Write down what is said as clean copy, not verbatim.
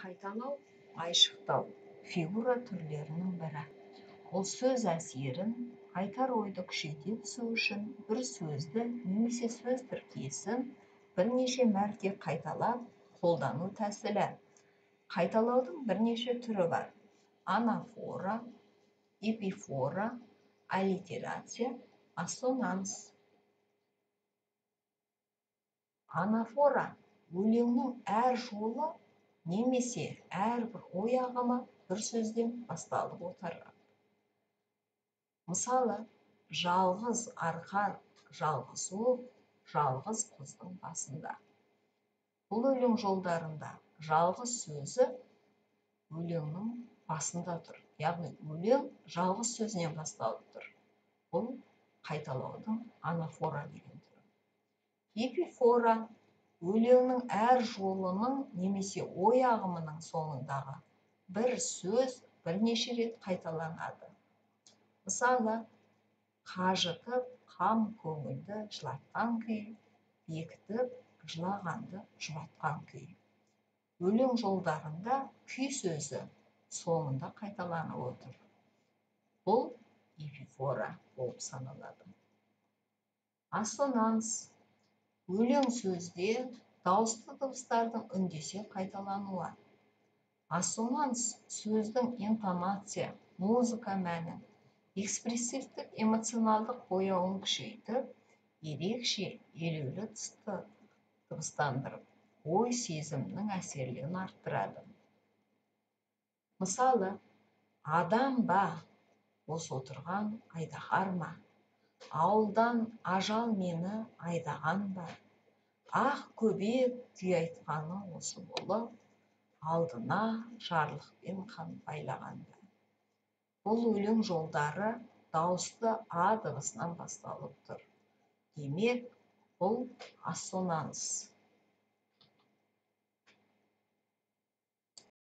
Қайталау, айшықтау фигура түрлерінің бірі. Ол сөз әсерін, айтар ойды күшейте түсу үшін бір сөзді немесе сөз тіркесін бірнеше мәрте қайталап қолдану тәсілі. Қайталаудың бірнеше түрі бар: анафора, эпифора, аллитерация, ассонанс. Анафора өлеңнің әр жолы немесе әрбір ой ағымы бір сөзден басталып отырады. Мысалы, жалғыз арқар, жалғыз оқ, жалғыз қыздың басында. Бұл өлең жолдарында жалғыз сөзі өлеңнің басында тұр. Яғни өлең жалғыз сөзінен басталып тұр. Бұл қайталаудың анафора деген түрі. Эпифора өлеңнің әр жолының немесе ой ағымының соңындағы бір сөз бірнеше рет қайталанады. Мысалы, қажытып, қам көңілді жылатқан күй, бекітіп, жылағанды жұбатқан күй. Өлең жолдарында күй сөзі соңында қайталанып отыр. Бұл эпифора болып саналады. Ассонанс өлең сөзде дауысты дыбыстардың үндесе қайталануы. Ассонанс сөздің интонация, музыка мәнін, экспрессивтік эмоционалдық бояуын күшейтіп, ерекше елеулі тұсты дыбыстандырып, ой сезімнің әсерлігін арттырады. Мысалы, адам ба, осы отырған айдаһар ма? Ауылдан ажал мені айдаған ба? Ақ көбек күй айтқаны осы болып, алдына жарлықпен қан байлаған ба? Бұл өлең жолдары дауысты а дыбысынан басталып тұр. Демек, бұл ассонанс.